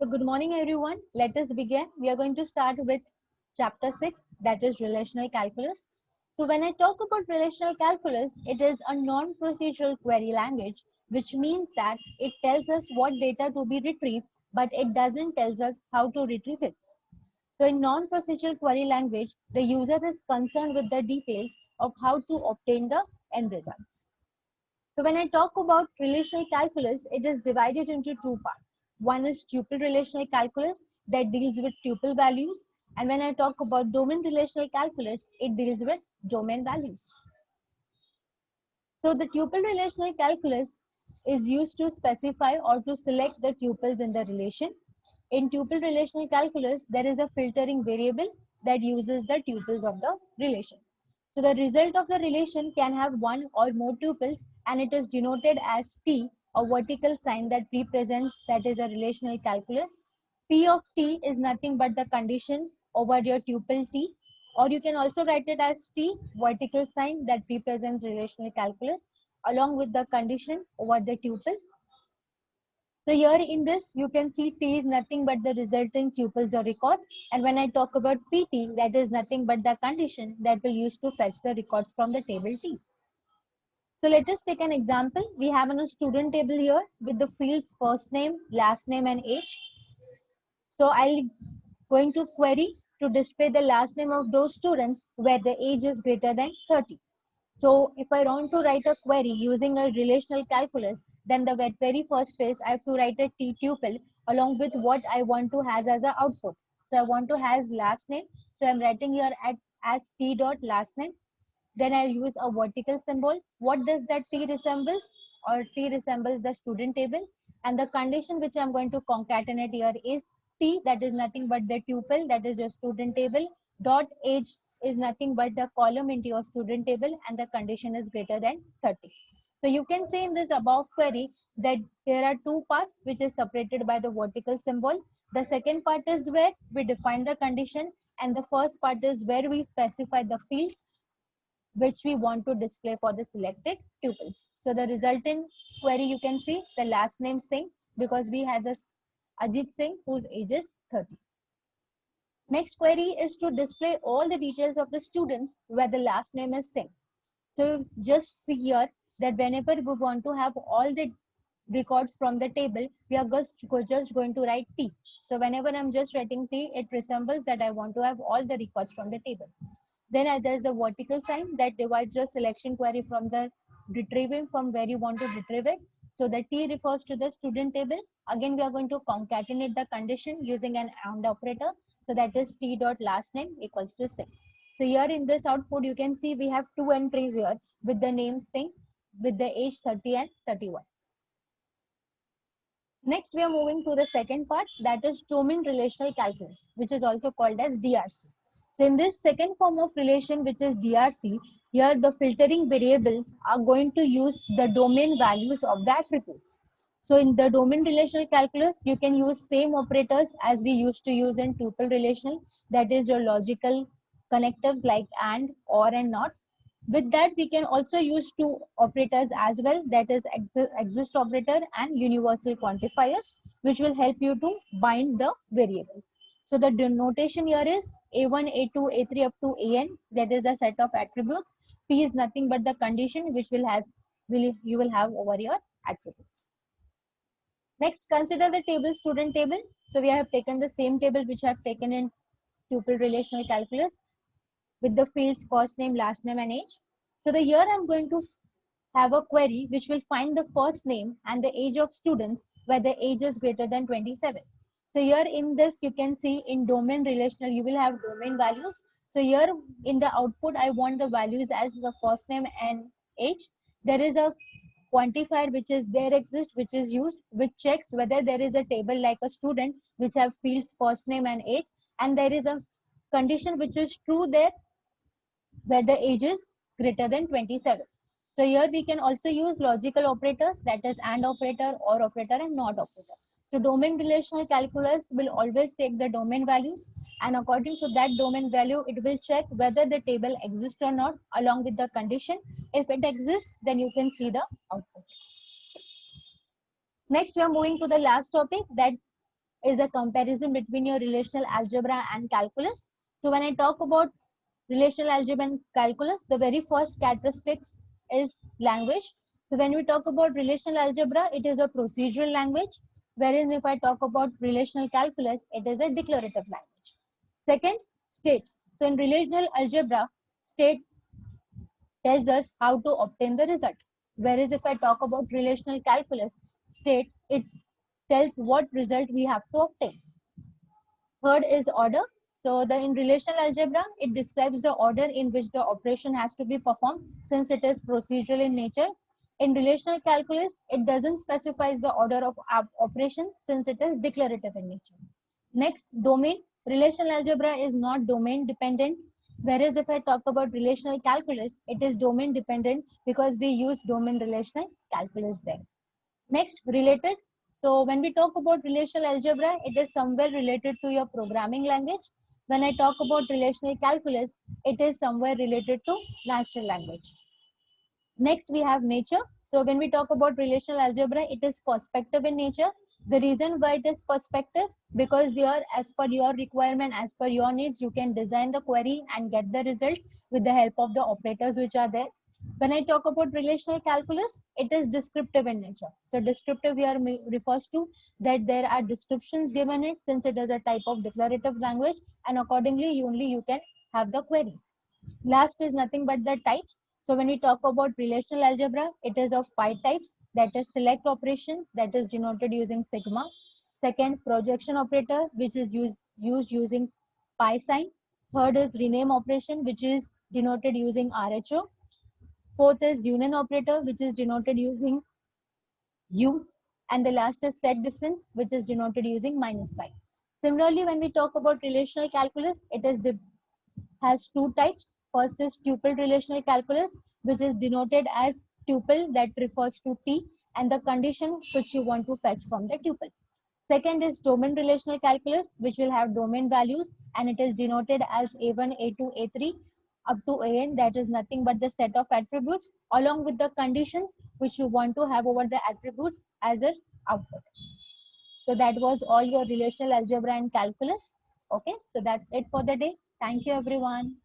So good morning everyone. Let us begin. We are going to start with chapter 6, that is relational calculus. So when I talk about relational calculus, it is a non-procedural query language, which means that it tells us what data to be retrieved, but it doesn't tell us how to retrieve it. So in non-procedural query language, the user is concerned with the details of how to obtain the end results. So when I talk about relational calculus, it is divided into two parts. One is tuple relational calculus that deals with tuple values. And when I talk about domain relational calculus, it deals with domain values. So the tuple relational calculus is used to specify or to select the tuples in the relation. In tuple relational calculus, there is a filtering variable that uses the tuples of the relation. So the result of the relation can have one or more tuples and it is denoted as T, a vertical sign that represents that is a relational calculus. P of T is nothing but the condition over your tuple T, or you can also write it as T, vertical sign that represents relational calculus along with the condition over the tuple. So here in this, you can see T is nothing but the resultant tuples or records. And when I talk about PT, that is nothing but the condition that will use to fetch the records from the table T. So let us take an example. We have a student table here with the fields first name, last name and age. So I'll going to query to display the last name of those students where the age is greater than 30. So if I want to write a query using a relational calculus, then the very first place I have to write a T tuple along with what I want to has as an output. So I want to has last name. So I'm writing here as T dot last name. Then I'll use a vertical symbol. What does that T resembles? Or T resembles the student table. And the condition which I'm going to concatenate here is T, that is nothing but the tuple, that is your student table, dot age is nothing but the column into your student table, and the condition is greater than 30. So you can say in this above query that there are two parts which is separated by the vertical symbol. The second part is where we define the condition, and the first part is where we specify the fields which we want to display for the selected tuples. So the resultant query, you can see the last name Singh, because we have this Ajit Singh whose age is 30. Next query is to display all the details of the students where the last name is Singh. So just see here that whenever we want to have all the records from the table, we are just going to write T. So whenever I'm just writing T, it resembles that I want to have all the records from the table. Then there's a vertical sign that divides your selection query from the retrieving from where you want to retrieve it. So the T refers to the student table. Again, we are going to concatenate the condition using an AND operator. So that is T dot last name equals to Singh. So here in this output, you can see we have two entries here with the name Singh with the age 30 and 31. Next, we are moving to the second part, that is domain relational calculus, which is also called as DRC. So in this second form of relation, which is DRC, here the filtering variables are going to use the domain values of the attributes. So in the domain relational calculus, you can use same operators as we used to use in tuple relational, that is your logical connectives like AND, OR and NOT. With that, we can also use two operators as well, that is exist operator and universal quantifiers, which will help you to bind the variables. So the notation here is A1, A2, A3 up to AN, that is a set of attributes. P is nothing but the condition which you will have over your attributes. Next, consider the table student table. So we have taken the same table which I have taken in tuple relational calculus with the fields first name, last name and age. So the here I'm going to have a query which will find the first name and the age of students where the age is greater than 27. So here in this you can see in domain relational you will have domain values. So here in the output I want the values as the first name and age. There is a quantifier which is there exist which is used which checks whether there is a table like a student which have fields first name and age, and there is a condition which is true there where the age is greater than 27. So here we can also use logical operators, that is AND operator, OR operator and NOT operator. So domain relational calculus will always take the domain values, and according to that domain value, it will check whether the table exists or not along with the condition. If it exists, then you can see the output. Next, we are moving to the last topic, that is a comparison between your relational algebra and calculus. So when I talk about relational algebra and calculus, the very first characteristics is language. So when we talk about relational algebra, it is a procedural language, whereas if I talk about relational calculus, it is a declarative language. Second, state. So in relational algebra, state tells us how to obtain the result. Whereas if I talk about relational calculus, state, it tells what result we have to obtain. Third is order. So the in relational algebra, it describes the order in which the operation has to be performed since it is procedural in nature. In relational calculus, it doesn't specify the order of operation since it is declarative in nature. Next, domain. Relational algebra is not domain dependent, whereas if I talk about relational calculus, it is domain dependent because we use domain relational calculus there. Next, related. So when we talk about relational algebra, it is somewhere related to your programming language. When I talk about relational calculus, it is somewhere related to natural language. Next, we have nature. So when we talk about relational algebra, it is perspective in nature. The reason why it is perspective, because here, as per your requirement, as per your needs, you can design the query and get the result with the help of the operators which are there. When I talk about relational calculus, it is descriptive in nature. So descriptive here refers to that there are descriptions given it since it is a type of declarative language, and accordingly only you can have the queries. Last is nothing but the types. So when we talk about relational algebra, it is of 5 types. That is select operation, that is denoted using sigma. Second, projection operator, which is used using pi sign. Third is rename operation, which is denoted using RHO. Fourth is union operator, which is denoted using U. And the last is set difference, which is denoted using minus sign. Similarly, when we talk about relational calculus, it is has 2 types. First is tuple relational calculus, which is denoted as tuple that refers to T and the condition which you want to fetch from the tuple. Second is domain relational calculus, which will have domain values and it is denoted as A1, A2, A3 up to AN. That is nothing but the set of attributes along with the conditions which you want to have over the attributes as an output. So that was all your relational algebra and calculus. Okay, so that's it for the day. Thank you, everyone.